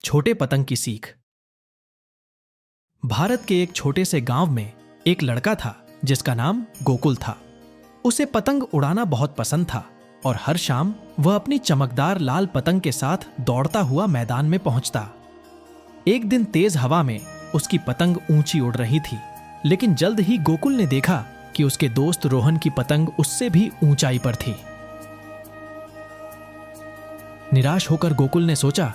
छोटे पतंग की सीख। भारत के एक छोटे से गांव में एक लड़का था जिसका नाम गोकुल था। उसे पतंग उड़ाना बहुत पसंद था और हर शाम वह अपनी चमकदार लाल पतंग के साथ दौड़ता हुआ मैदान में पहुंचता। एक दिन तेज हवा में उसकी पतंग ऊंची उड़ रही थी, लेकिन जल्द ही गोकुल ने देखा कि उसके दोस्त रोहन की पतंग उससे भी ऊंचाई पर थी। निराश होकर गोकुल ने सोचा,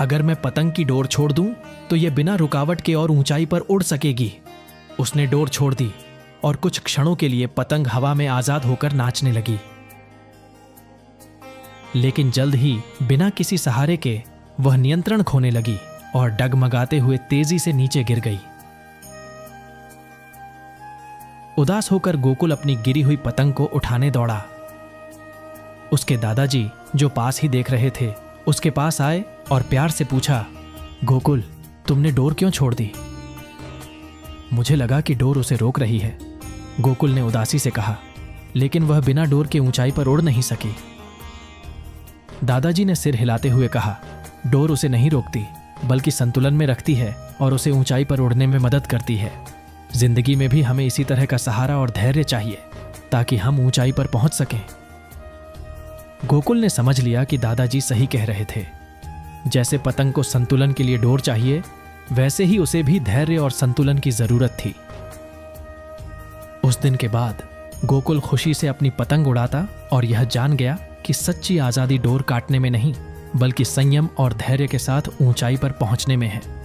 अगर मैं पतंग की डोर छोड़ दूं तो यह बिना रुकावट के और ऊंचाई पर उड़ सकेगी। उसने डोर छोड़ दी और कुछ क्षणों के लिए पतंग हवा में आजाद होकर नाचने लगी। लेकिन जल्द ही बिना किसी सहारे के वह नियंत्रण खोने लगी और डगमगाते हुए तेजी से नीचे गिर गई। उदास होकर गोकुल अपनी गिरी हुई पतंग को उठाने दौड़ा। उसके दादाजी, जो पास ही देख रहे थे, उसके पास आए और प्यार से पूछा, गोकुल, तुमने डोर क्यों छोड़ दी? मुझे लगा कि डोर उसे रोक रही है, गोकुल ने उदासी से कहा, लेकिन वह बिना डोर के ऊंचाई पर उड़ नहीं सकी। दादाजी ने सिर हिलाते हुए कहा, डोर उसे नहीं रोकती, बल्कि संतुलन में रखती है और उसे ऊंचाई पर उड़ने में मदद करती है। जिंदगी में भी हमें इसी तरह का सहारा और धैर्य चाहिए ताकि हम ऊंचाई पर पहुंच सकें। गोकुल ने समझ लिया कि दादाजी सही कह रहे थे। जैसे पतंग को संतुलन के लिए डोर चाहिए, वैसे ही उसे भी धैर्य और संतुलन की जरूरत थी। उस दिन के बाद गोकुल खुशी से अपनी पतंग उड़ाता और यह जान गया कि सच्ची आजादी डोर काटने में नहीं, बल्कि संयम और धैर्य के साथ ऊंचाई पर पहुंचने में है।